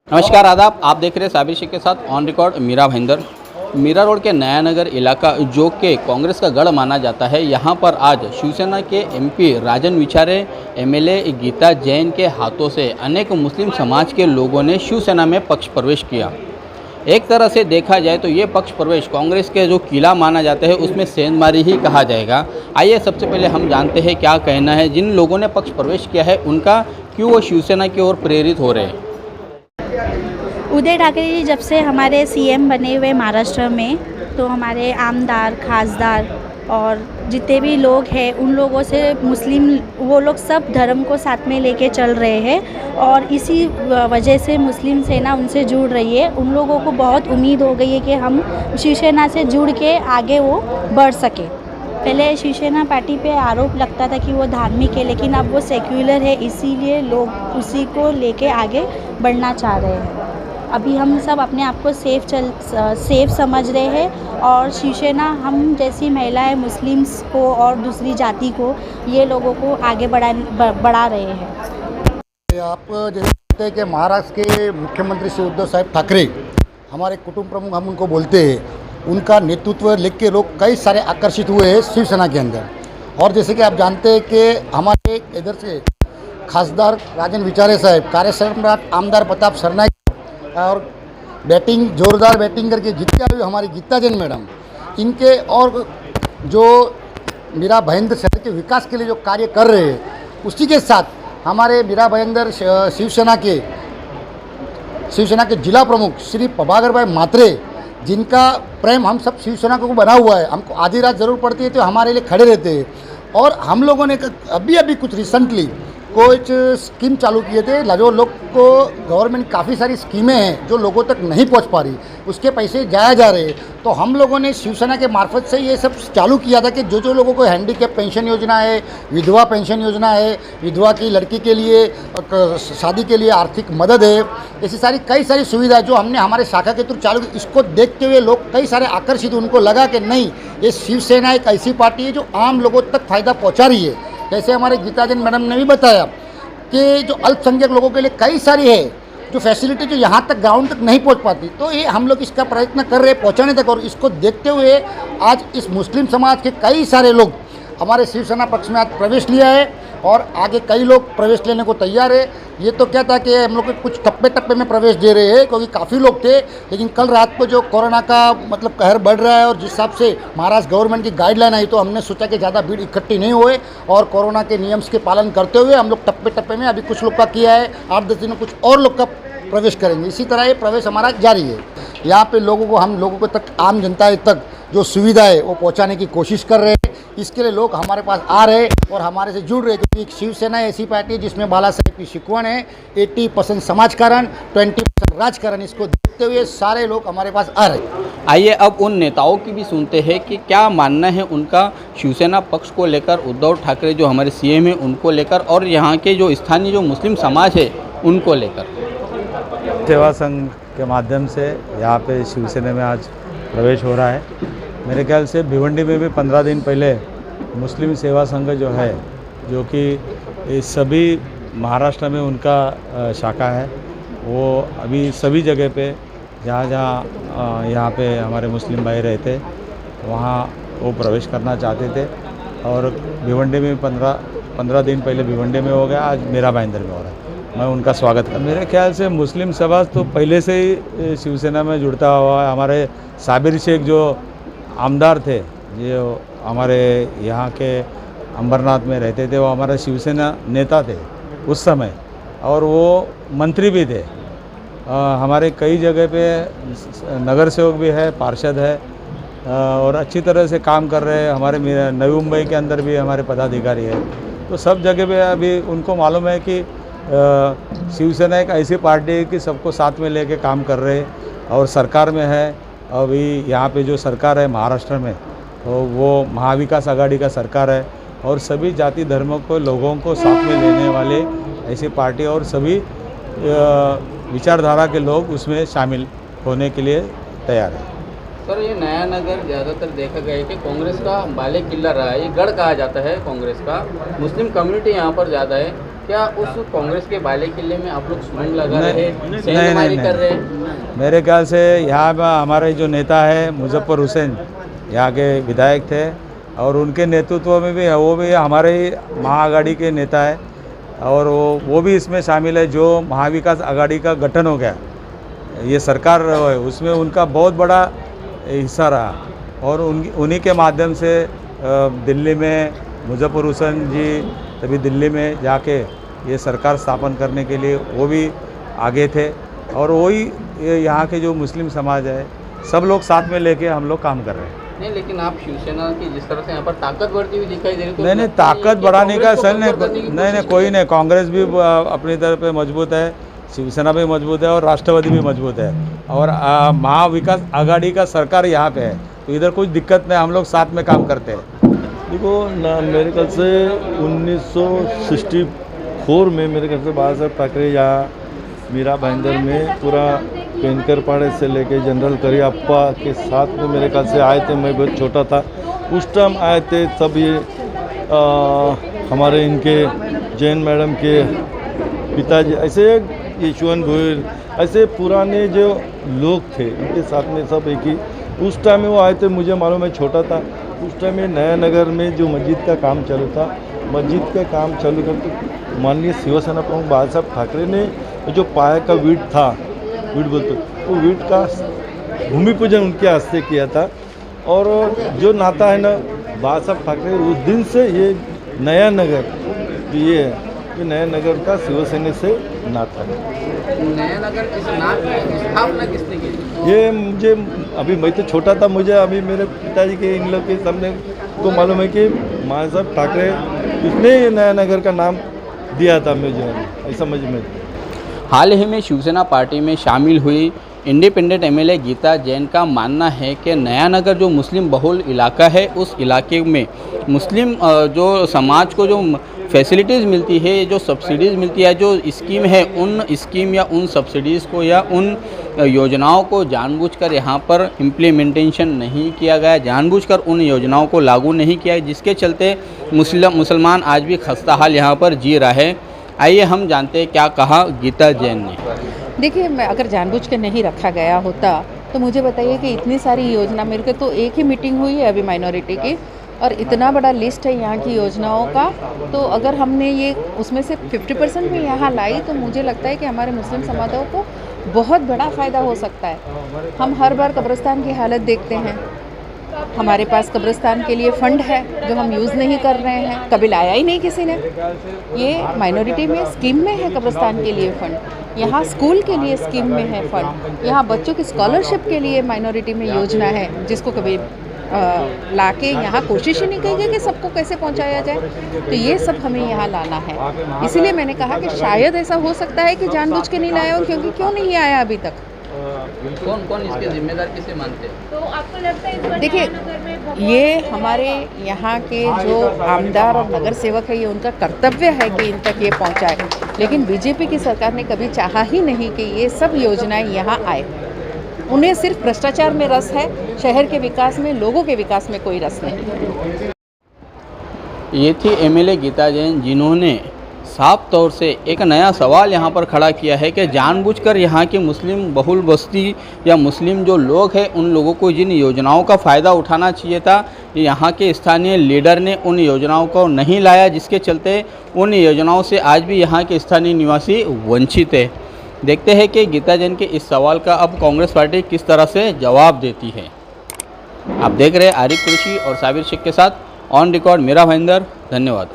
नमस्कार आदाब, आप देख रहे हैं साबिर शेख के साथ on record Mira Bhayandar. Mira road के नया नगर इलाका जो कि कांग्रेस का गढ़ माना जाता है, यहां पर आज शिवसेना के एमपी राजन विचारे, एमएलए गीता जैन के हाथों से अनेक मुस्लिम समाज के लोगों ने शिवसेना में पक्ष प्रवेश किया। एक तरह से देखा जाए तो ये पक्ष प्रवेश कांग्रेस के जो किला माना जाता है उसमें सेंधमारी ही कहा जाएगा। आइए सबसे पहले हम जानते हैं क्या कहना है जिन लोगों ने पक्ष प्रवेश किया है उनका, क्यों वो शिवसेना की ओर प्रेरित हो रहे हैं। उद्धव ठाकरे जी जब से हमारे सीएम बने हुए महाराष्ट्र में, तो हमारे आमदार, खासदार और जितने भी लोग हैं उन लोगों से मुस्लिम, वो लोग सब धर्म को साथ में लेके चल रहे हैं और इसी वजह से मुस्लिम सेना उनसे जुड़ रही है। उन लोगों को बहुत उम्मीद हो गई है कि हम शिवसेना से जुड़ के आगे वो बढ़ सके। पहले शिवसेना पार्टी पे आरोप लगता था कि वो धार्मिक है, लेकिन अब वो सेक्युलर है, इसीलिए लोग उसी को लेके आगे बढ़ना चाह रहे हैं। अभी हम सब अपने आप को सेफ समझ रहे हैं और शिवसेना हम जैसी महिलाएं, मुस्लिम्स को और दूसरी जाति को, ये लोगों को आगे बढ़ा रहे हैं। आप जैसे कहते हैं कि महाराष्ट्र के मुख्यमंत्री श्री उद्धव साहब ठाकरे हमारे कुटुंब प्रमुख हम उनको बोलते हैं, उनका नेतृत्व लेख के लोग कई सारे आकर्षित हुए हैं शिवसेना के अंदर। और जैसे कि आप जानते हैं कि हमारे इधर से खासदार राजन विचारे साहब, कार्य सम्राट आमदार प्रताप सरनाईक और जोरदार बैटिंग करके जीत के आई हमारी गीता जैन मैडम, इनके और जो मीरा भाईंदर शहर के विकास के लिए जो कार्य कर रहे हैं, उसी के साथ हमारे मीरा भाईंदर शिवसेना के जिला प्रमुख श्री प्रभाकर भाई मात्रे, जिनका प्रेम हम सब शिवसेना को बना हुआ है। हमको आधी रात ज़रूर पड़ती है तो हमारे लिए खड़े रहते हैं। और हम लोगों ने अभी कुछ रिसेंटली कुछ स्कीम चालू किए थे, जो लोग को गवर्नमेंट काफ़ी सारी स्कीमें हैं जो लोगों तक नहीं पहुंच पा रही, उसके पैसे जाया जा रहे। तो हम लोगों ने शिवसेना के मार्फत से ये सब चालू किया था कि जो लोगों को हैंडीकैप पेंशन योजना है, विधवा पेंशन योजना है, विधवा की लड़की के लिए शादी के लिए आर्थिक मदद है, ऐसी कई सारी सुविधाएं जो हमने हमारे शाखा के थ्रू चालू की। इसको देखते हुए लोग कई सारे आकर्षित, उनको लगा कि नहीं, ये शिवसेना एक ऐसी पार्टी है जो आम लोगों तक फ़ायदा पहुँचा रही है। जैसे हमारे गीता जैन मैडम ने भी बताया कि जो अल्पसंख्यक लोगों के लिए कई सारी है जो फैसिलिटी जो यहाँ तक ग्राउंड तक नहीं पहुँच पाती, तो ये हम लोग इसका प्रयत्न कर रहे हैं पहुँचाने तक। और इसको देखते हुए आज इस मुस्लिम समाज के कई सारे लोग हमारे शिवसेना पक्ष में आज प्रवेश लिया है और आगे कई लोग प्रवेश लेने को तैयार है। ये तो क्या था कि हम लोग कुछ टप्पे में प्रवेश दे रहे हैं, क्योंकि काफ़ी लोग थे, लेकिन कल रात को जो कोरोना का कहर बढ़ रहा है और जिस हिसाब से महाराष्ट्र गवर्नमेंट की गाइडलाइन आई, तो हमने सोचा कि ज़्यादा भीड़ इकट्ठी नहीं हुए और कोरोना के नियम्स के पालन करते हुए हम लोग टप्पे में अभी कुछ लोग का किया है, 8-10 दिनों कुछ और लोग का प्रवेश करेंगे। इसी तरह ये प्रवेश हमारा जारी है। यहाँ पे हम लोगों को तक, आम जनता तक जो सुविधा है वो पहुँचाने की कोशिश कर रहे हैं। इसके लिए लोग हमारे पास आ रहे हैं और हमारे से जुड़ रहे हैं, क्योंकि शिवसेना ऐसी पार्टी है जिसमें बाला साहेब की शिकवण है, 80% समाजकारण, 20% राजकारण। इसको देखते हुए सारे लोग हमारे पास आ रहे हैं। आइए अब उन नेताओं की भी सुनते हैं कि क्या मानना है उनका शिवसेना पक्ष को लेकर, उद्धव ठाकरे जो हमारे सीएम हैं उनको लेकर, और यहाँ के जो स्थानीय जो मुस्लिम समाज है उनको लेकर। सेवा संघ के माध्यम से यहाँ पे शिवसेना में आज प्रवेश हो रहा है। मेरे ख्याल से भिवंडी में भी 15 दिन पहले मुस्लिम सेवा संघ जो है, जो कि सभी महाराष्ट्र में उनका शाखा है, वो अभी सभी जगह पे जहाँ यहाँ पे हमारे मुस्लिम भाई रहते वहाँ वो प्रवेश करना चाहते थे। और भिवंडी में 15 दिन पहले भिवंडी में हो गया, आज मीरा भाईंदर में हो रहा है। मैं उनका स्वागत करता हूँ। मेरे ख्याल से मुस्लिम समाज तो पहले से ही शिवसेना में जुड़ता हुआ है। हमारे साबिर शेख जो आमदार थे, जो हमारे यहाँ के अंबरनाथ में रहते थे, वो हमारे शिवसेना नेता थे उस समय, और वो मंत्री भी थे। हमारे कई जगह पे नगर सेवक भी है, पार्षद है, और अच्छी तरह से काम कर रहे हैं। हमारे नवी मुंबई के अंदर भी हमारे पदाधिकारी है। तो सब जगह पे अभी उनको मालूम है कि शिवसेना एक ऐसी पार्टी है कि सबको साथ में लेके काम कर रहे हैं और सरकार में है। अभी यहाँ पे जो सरकार है महाराष्ट्र में, तो वो महाविकास आघाड़ी का सरकार है और सभी जाति धर्मों को, लोगों को साथ में लेने वाले ऐसी पार्टी, और सभी विचारधारा के लोग उसमें शामिल होने के लिए तैयार है। सर, ये नया नगर ज़्यादातर देखा गया है कि कांग्रेस का बाले किला रहा है, ये गढ़ कहा जाता है कांग्रेस का। मुस्लिम कम्युनिटी यहाँ पर ज़्यादा है, क्या उस कांग्रेस के बाले किले में आप लोग स्लोगन लगा नहीं, रहे हैं, नहीं, सेंधमारी नहीं, कर रहे हैं? मेरे ख्याल से यहाँ पर हमारे जो नेता है मुजफ्फर हुसैन यहाँ के विधायक थे और उनके नेतृत्व में भी वो भी हमारे ही महाआघाड़ी के नेता है और वो भी इसमें शामिल है। जो महाविकास आघाड़ी का गठन हो गया, ये सरकार है, उसमें उनका बहुत बड़ा हिस्सा रहा और उन्हीं के माध्यम से दिल्ली में मुजफ्फर हुसैन जी तभी दिल्ली में जाके ये सरकार स्थापन करने के लिए वो भी आगे थे और वही यहाँ के जो मुस्लिम समाज है सब लोग साथ में लेके हम लोग काम कर रहे हैं। नहीं, लेकिन आप शिवसेना की जिस तरह से यहाँ पर ताकत बढ़ती हुई दिखाई दे रही है, तो नहीं, ताकत बढ़ाने का सर नहीं, कोई नहीं। कांग्रेस भी अपनी तरफ पे मजबूत है, शिवसेना भी मजबूत है और राष्ट्रवादी भी मजबूत है और महाविकास आघाड़ी का सरकार यहाँ पे है, तो इधर कुछ दिक्कत नहीं, हम लोग साथ में काम करते हैं। देखो ना, मेरे ख्याल से 1964 में मेरे ख्याल से बाला साहब ठाकरे यहाँ मीरा भाईंदर में पूरा पेनकरपाड़े से लेके जनरल करियप्पा के साथ में मेरे ख्याल से आए थे। मैं बहुत छोटा था उस टाइम आए थे, तब ये हमारे इनके जैन मैडम के पिताजी ऐसे यशवंत भोईर ऐसे पुराने जो लोग थे इनके साथ में सब एक ही उस टाइम में वो आए थे। मुझे मालूम है, छोटा था उस टाइम में नया नगर में जो मस्जिद का काम चालू था, मस्जिद का काम चालू करते माननीय शिवसेना प्रमुख बाला साहब ठाकरे ने जो पाया का वीट था, वीट बोलते वो वीट का भूमि पूजन उनके हस्ते किया था और जो नाता है ना बाला साहब ठाकरे उस दिन से ये नया नगर जो ये है ये नया नगर का शिवसेना से नाता है। नया नगर किस नाम की स्थापना किसने की? ये मुझे अभी मैं तो छोटा था, मुझे अभी मेरे पिताजी के इन लोग के सामने को मालूम है कि बाला साहब ठाकरे उसने ये नया नगर का नाम दिया था मुझे, ऐसा समझ में। हाल ही में शिवसेना पार्टी में शामिल हुई इंडिपेंडेंट एमएलए गीता जैन का मानना है कि नया नगर जो मुस्लिम बहुल इलाका है, उस इलाके में मुस्लिम जो समाज को जो फैसिलिटीज़ मिलती है, जो सब्सिडीज़ मिलती है, जो स्कीम है, उन स्कीम या उन सब्सिडीज़ को या उन योजनाओं को जानबूझकर यहाँ पर इम्प्लीमेंटेशन नहीं किया गया, जानबूझकर उन योजनाओं को लागू नहीं किया, जिसके चलते मुसलमान आज भी खस्ता हाल यहाँ पर जी रहा है। आइए हम जानते हैं क्या कहा गीता जैन ने। देखिए, मैं अगर जानबूझ के नहीं रखा गया होता तो मुझे बताइए कि इतनी सारी योजना, मेरे को तो एक ही मीटिंग हुई है अभी माइनॉरिटी की और इतना बड़ा लिस्ट है यहाँ की योजनाओं का, तो अगर हमने ये उसमें से 50% भी यहाँ लाई तो मुझे लगता है कि हमारे मुस्लिम समाजों को बहुत बड़ा फ़ायदा हो सकता है। हम हर बार कब्रिस्तान की हालत देखते हैं, हमारे पास कब्रिस्तान के लिए फ़ंड है जो हम यूज़ नहीं कर रहे हैं, कभी लाया ही नहीं किसी ने। ये माइनॉरिटी में स्कीम में है कब्रिस्तान के लिए फ़ंड, यहाँ स्कूल के लिए स्कीम में है फ़ंड, यहाँ बच्चों की स्कॉलरशिप के लिए माइनॉरिटी में योजना है, जिसको कभी लाके यहाँ कोशिश ही नहीं की गई कि सबको कैसे पहुँचाया जाए। तो ये सब हमें यहाँ लाना है, इसीलिए मैंने कहा कि शायद ऐसा हो सकता है कि जानबूझ के नहीं लाया हो, क्योंकि क्यों नहीं आया अभी तक। कौन कौन इसके जिम्मेदार किसे मानते हैं? तो आपको लगता है देखिए, ये हमारे यहाँ के जो आमदार और नगर सेवक है, ये उनका कर्तव्य है कि इन तक ये पहुँचाए, लेकिन बीजेपी की सरकार ने कभी चाहा ही नहीं कि ये सब योजनाएं यहाँ आए। उन्हें सिर्फ भ्रष्टाचार में रस है, शहर के विकास में, लोगों के विकास में कोई रस नहीं। ये थी एमएलए गीता जैन, जिन्होंने साफ तौर से एक नया सवाल यहाँ पर खड़ा किया है कि जानबूझकर यहाँ की मुस्लिम बहुल बस्ती या मुस्लिम जो लोग हैं, उन लोगों को जिन योजनाओं का फ़ायदा उठाना चाहिए था, यहाँ के स्थानीय लीडर ने उन योजनाओं को नहीं लाया, जिसके चलते उन योजनाओं से आज भी यहाँ के स्थानीय निवासी वंचित है। देखते हैं कि गीता जैन के इस सवाल का अब कांग्रेस पार्टी किस तरह से जवाब देती है। आप देख रहे हैं आरिफ कुरैशी और साबिर शेख के साथ ऑन रिकॉर्ड मीरा भाईंदर। धन्यवाद।